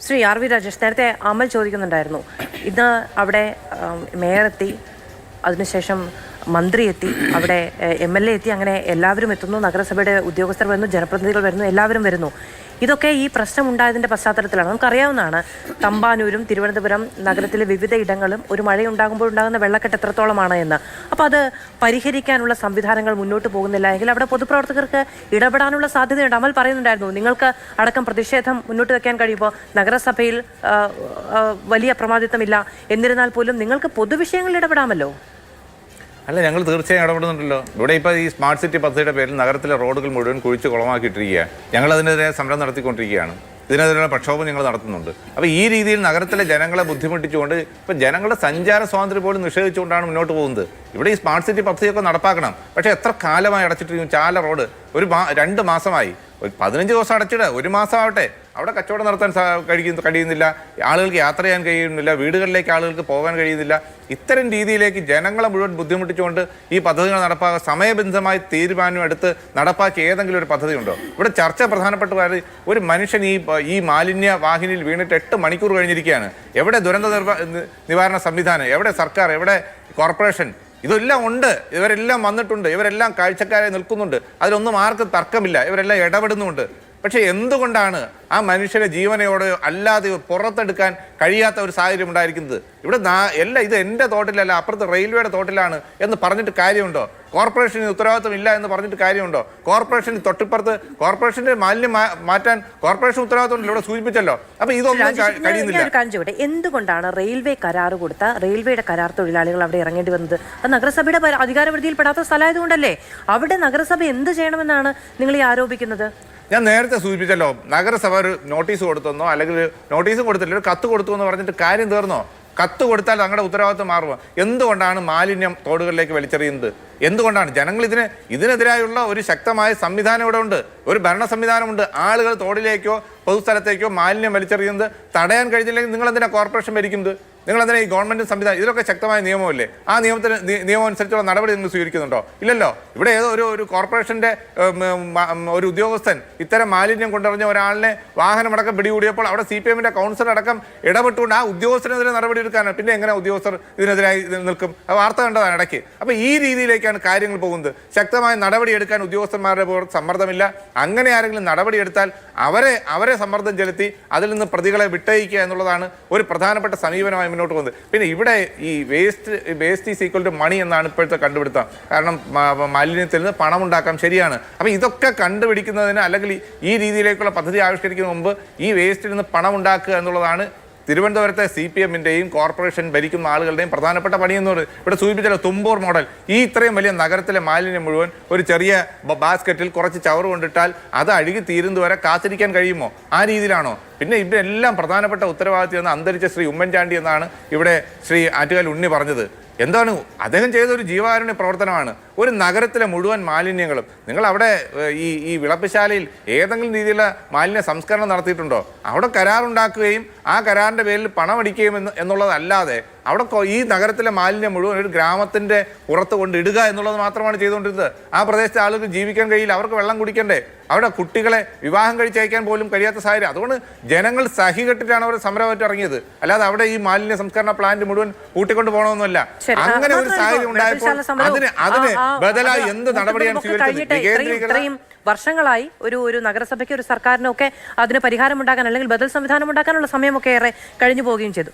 Shri R V Rajesh, നേരത്തെ അമൽ ചോദിക്കുന്നുണ്ടായിരുന്നു, ഇന്ന് അവിടെ മേയർ എത്തി, അതിനുശേഷം മന്ത്രി എത്തി, അവിടെ MLA എത്തി, അങ്ങനെ എല്ലാവരും എത്തുന്നു, നഗരസഭയുടെ ഉദ്യോഗസ്ഥർ വരുന്നു, ജനപ്രതിനിധികൾ വരുന്നു, എല്ലാവരും വരുന്നു. ഇതൊക്കെ ഈ പ്രശ്നം ഉണ്ടായതിൻ്റെ പശ്ചാത്തലത്തിലാണ്. നമുക്കറിയാവുന്നതാണ്, തമ്പാനൂരും തിരുവനന്തപുരം നഗരത്തിലെ വിവിധ ഇടങ്ങളും ഒരു മഴയുണ്ടാകുമ്പോൾ ഉണ്ടാകുന്ന വെള്ളക്കെട്ട് എത്രത്തോളമാണ് എന്ന്. അപ്പോൾ അത് പരിഹരിക്കാനുള്ള സംവിധാനങ്ങൾ മുന്നോട്ട് പോകുന്നില്ല എങ്കിൽ അവിടെ പൊതുപ്രവർത്തകർക്ക് ഇടപെടാനുള്ള സാധ്യതയുണ്ട്. അമൽ പറയുന്നുണ്ടായിരുന്നു, നിങ്ങൾക്ക് അടക്കം പ്രതിഷേധം മുന്നോട്ട് വയ്ക്കാൻ കഴിയുമ്പോൾ നഗരസഭയിൽ വലിയ പ്രമാദിത്വമില്ല, എന്നിരുന്നാൽ പോലും നിങ്ങൾക്ക് പൊതുവിഷയങ്ങളിൽ ഇടപെടാമല്ലോ. അല്ല, ഞങ്ങൾ തീർച്ചയായും ഇടപെടുന്നുണ്ടല്ലോ. ഇവിടെ ഇപ്പോൾ ഈ സ്മാർട്ട് സിറ്റി പദ്ധതിയുടെ പേരിൽ നഗരത്തിലെ റോഡുകൾ മുഴുവൻ കുഴിച്ച് കുളമാക്കിയിട്ടിരിക്കുകയാണ്. ഞങ്ങൾ അതിനെതിരെ സമരം നടത്തിക്കൊണ്ടിരിക്കുകയാണ്. ഇതിനെതിരെയുള്ള പ്രക്ഷോഭം ഞങ്ങൾ നടത്തുന്നുണ്ട്. അപ്പോൾ ഈ രീതിയിൽ നഗരത്തിലെ ജനങ്ങളെ ബുദ്ധിമുട്ടിച്ചുകൊണ്ട് ഇപ്പോൾ ജനങ്ങളുടെ സഞ്ചാര സ്വാതന്ത്ര്യം പോലും നിഷേധിച്ചുകൊണ്ടാണ് മുന്നോട്ട് പോകുന്നത്. ഇവിടെ ഈ സ്മാർട്ട് സിറ്റി പദ്ധതിയൊക്കെ നടപ്പാക്കണം. പക്ഷേ എത്ര കാലമായി അടച്ചിട്ടിരിക്കും ചാല റോഡ്? 2 മാസമായി. ഒരു 15 ദിവസം അടച്ചിട്ട് 1 മാസം ആവട്ടെ. അവിടെ കച്ചവടം നടത്താൻ കഴിയുന്നില്ല, ആളുകൾക്ക് യാത്ര ചെയ്യാൻ കഴിയുന്നില്ല, വീടുകളിലേക്ക് ആളുകൾക്ക് പോകാൻ കഴിയുന്നില്ല. ഇത്തരം രീതിയിലേക്ക് ജനങ്ങളെ മുഴുവൻ ബുദ്ധിമുട്ടിച്ചുകൊണ്ട് ഈ പദ്ധതികൾ നടപ്പാക്കുക, സമയബന്ധിതമായി തീരുമാനം എടുത്ത് നടപ്പാക്കിയ ഏതെങ്കിലും ഒരു പദ്ധതി ഉണ്ടോ? ഇവിടെ ചർച്ച പ്രധാനപ്പെട്ട കാര്യം, ഒരു മനുഷ്യൻ ഈ മാലിന്യ വാഹിനിയിൽ വീണിട്ട് 8 മണിക്കൂർ കഴിഞ്ഞിരിക്കുകയാണ്. എവിടെ ദുരന്ത നിവാരണ സംവിധാനം? എവിടെ സർക്കാർ? എവിടെ കോർപ്പറേഷൻ? ഇതെല്ലാം ഉണ്ട്. ഇവരെല്ലാം വന്നിട്ടുണ്ട്, ഇവരെല്ലാം കാഴ്ചക്കാരായി നിൽക്കുന്നുണ്ട്. അതിലൊന്നും ആർക്കും തർക്കമില്ല, ഇവരെല്ലാം ഇടപെടുന്നുമുണ്ട്. പക്ഷേ എന്തുകൊണ്ടാണ് ആ മനുഷ്യനെ ജീവനയോടെ അല്ലാതെ പുറത്തെടുക്കാൻ കഴിയാത്ത ഒരു സാഹചര്യം ഉണ്ടായിരിക്കുന്നത്? ഇവിടെ ഇത് എൻ്റെ തോട്ടിലല്ല, അപ്പുറത്ത് റെയിൽവേയുടെ തോട്ടിലാണ് എന്ന് പറഞ്ഞിട്ട് കാര്യമുണ്ടോ? കോർപ്പറേഷന് ഉത്തരവാദിത്വം ഇല്ല എന്ന് പറഞ്ഞിട്ട് കാര്യമുണ്ടോ? കോർപ്പറേഷന് തൊട്ടിപ്പുറത്ത് കോർപ്പറേഷന്റെ മാലിന്യം മാറ്റാൻ കോർപ്പറേഷൻ ഉത്തരവാദിത്വം ഇവിടെ സൂചിപ്പിച്ചല്ലോ. അപ്പൊ ഇതൊന്നും കഴിയുന്നില്ല. എന്തുകൊണ്ടാണ് റെയിൽവേ കരാർ കൊടുത്ത റെയിൽവേയുടെ കരാർ തൊഴിലാളികൾ അവിടെ ഇറങ്ങേണ്ടി വന്നത്? അത് നഗരസഭയുടെ അധികാരപരിധിയിൽപ്പെടാത്ത സ്ഥലമായതുകൊണ്ടല്ലേ. അവിടെ നഗരസഭ എന്ത് ചെയ്യണമെന്നാണ് നിങ്ങൾ ഈ ആരോപിക്കുന്നത്? ഞാൻ നേരത്തെ സൂചിപ്പിച്ചല്ലോ, നഗരസഭ ഒരു നോട്ടീസ് കൊടുത്തെന്നോ അല്ലെങ്കിൽ നോട്ടീസും കൊടുത്തില്ല, ഒരു കത്ത് കൊടുത്തു എന്ന് പറഞ്ഞിട്ട് കാര്യം തീർന്നോ? കത്ത് കൊടുത്താൽ തങ്ങളുടെ ഉത്തരവാദിത്വം മാറുമോ? എന്തുകൊണ്ടാണ് മാലിന്യം തോടുകളിലേക്ക് വലിച്ചെറിയുന്നത്? എന്തുകൊണ്ടാണ്? ജനങ്ങൾ ഇതിനെതിരായുള്ള ഒരു ശക്തമായ സംവിധാനം ഇവിടെ ഉണ്ട്, ഒരു ഭരണ സംവിധാനമുണ്ട്. ആളുകൾ തോടിലേക്കോ പൊതുസ്ഥലത്തേക്കോ മാലിന്യം വലിച്ചെറിയുന്നത് തടയാൻ കഴിഞ്ഞില്ലെങ്കിൽ നിങ്ങൾ എന്തിനാണ് കോർപ്പറേഷൻ ഭരിക്കുന്നത്? നിങ്ങൾ എന്തിനാ ഈ ഗവൺമെന്റ് സംവിധാനം? ഇതിലൊക്കെ ശക്തമായ നിയമമല്ലേ? ആ നിയമം അനുസരിച്ചുള്ള നടപടി നിങ്ങൾ സ്വീകരിക്കുന്നുണ്ടോ? ഇല്ലല്ലോ. ഇവിടെ ഏതോ ഒരു കോർപ്പറേഷന്റെ ഒരു ഉദ്യോഗസ്ഥൻ ഇത്തരം മാലിന്യം കൊണ്ടുവന്ന ഒരാളിനെ വാഹനമടക്കം പിടികൂടിയപ്പോൾ അവിടെ CPM-ന്റെ കൗൺസിലർ അടക്കം ഇടപെട്ടുകൊണ്ട് ആ ഉദ്യോഗസ്ഥനെതിരെ നടപടി എടുക്കാനാണ്. പിന്നെ എങ്ങനെ ഉദ്യോഗസ്ഥർ ഇതിനെതിരായി നിൽക്കും? അത് വാർത്ത കണ്ടതാണ് ഇടയ്ക്ക്. അപ്പോൾ ഈ രീതിയിലേക്കാണ് കാര്യങ്ങൾ പോകുന്നത്. ശക്തമായ നടപടി എടുക്കാൻ ഉദ്യോഗസ്ഥന്മാരുടെ സമ്മർദ്ദമില്ല. അങ്ങനെ ആരെങ്കിലും നടപടി എടുത്താൽ അവരെ സമ്മർദ്ദം ചെലുത്തി അതിൽ നിന്ന് പ്രതികളെ വിട്ടയക്കുക എന്നുള്ളതാണ് ഒരു പ്രധാനപ്പെട്ട സമീപനമായി മുന്നോട്ട് പോകുന്നത്. പിന്നെ ഇവിടെ ഈ waste is equal to money എന്നാണ് ഇപ്പോഴത്തെ കണ്ടുപിടുത്തം. കാരണം മാലിന്യത്തിൽ നിന്ന് പണം ഉണ്ടാക്കാം, ശരിയാണ്. അപ്പോൾ ഇതൊക്കെ കണ്ടുപിടിക്കുന്നതിന് അല്ലെങ്കിൽ ഈ രീതിയിലേക്കുള്ള പദ്ധതി ആവിഷ്കരിക്കുന്നതിന് മുമ്പ് ഈ വേസ്റ്റിൽ നിന്ന് പണം ഉണ്ടാക്കുക എന്നുള്ളതാണ് തിരുവനന്തപുരത്തെ CPM-ന്റെയും കോർപ്പറേഷൻ ഭരിക്കുന്ന ആളുകളുടെയും പ്രധാനപ്പെട്ട പണിയെന്ന് പറയുന്നത്. ഇവിടെ സൂചിപ്പിച്ചല്ലോ, തുമ്പൂർ മോഡൽ. ഈ ഇത്രയും വലിയ നഗരത്തിലെ മാലിന്യം മുഴുവൻ ഒരു ചെറിയ ബാസ്ക്കറ്റിൽ കുറച്ച് ചവറ് കൊണ്ടിട്ടാൽ അത് അഴുകി തീരുന്നതുവരെ കാത്തിരിക്കാൻ കഴിയുമോ? ആ രീതിയിലാണോ? പിന്നെ ഇവരെല്ലാം പ്രധാനപ്പെട്ട ഉത്തരവാദിത്വം എന്ന് അന്തരിച്ച ശ്രീ ഉമ്മൻചാണ്ടി എന്നാണ് ഇവിടെ ശ്രീ ആറ്റുകാൽ ഉണ്ണി പറഞ്ഞത്. എന്താണ് അദ്ദേഹം ചെയ്തൊരു ജീവകാരുണ്യ പ്രവർത്തനമാണ്. ഒരു നഗരത്തിലെ മുഴുവൻ മാലിന്യങ്ങളും നിങ്ങൾ അവിടെ ഈ വിളപ്പശാലയിൽ ഏതെങ്കിലും രീതിയിലുള്ള മാലിന്യ സംസ്കരണം നടത്തിയിട്ടുണ്ടോ? അവിടെ കരാറുണ്ടാക്കുകയും ആ കരാറിൻ്റെ പേരിൽ പണമടിക്കുകയും എന്നുള്ളതല്ലാതെ അവിടെ ഈ നഗരത്തിലെ മാലിന്യം മുഴുവൻ ഒരു ഗ്രാമത്തിൻ്റെ പുറത്ത് കൊണ്ടിടുക എന്നുള്ളത് മാത്രമാണ് ചെയ്തുകൊണ്ടിരുന്നത്. ആ പ്രദേശത്തെ ആളുകൾ ജീവിക്കാൻ കഴിയില്ല, അവർക്ക് വെള്ളം കുടിക്കണ്ടേ, അവിടെ കുട്ടികളെ വിവാഹം കഴിച്ചയക്കാൻ പോലും കഴിയാത്ത സാഹചര്യം. അതുകൊണ്ട് ജനങ്ങൾ സഹികെട്ടിട്ടാണ് അവർ സമരമായിട്ട് ഇറങ്ങിയത്, അല്ലാതെ അവിടെ ഈ മാലിന്യ സംസ്കരണ പ്ലാന്റ് മുഴുവൻ കൂട്ടിക്കൊണ്ട് പോകണമെന്നല്ല. അങ്ങനെ ഒരു സാഹചര്യം ഉണ്ടായപ്പോൾ അതിന് ബദലായി എന്ത് നടപടിയാണ് സ്വീകരിച്ചത്? വർഷങ്ങളായി ഒരു നഗരസഭയ്ക്ക് ഒരു സർക്കാരിനൊക്കെ അതിന് പരിഹാരമുണ്ടാക്കാൻ അല്ലെങ്കിൽ ബദൽ സംവിധാനം ഉണ്ടാക്കാനുള്ള സമയമൊക്കെ ഏറെ കഴിഞ്ഞു പോവുകയും ചെയ്തു.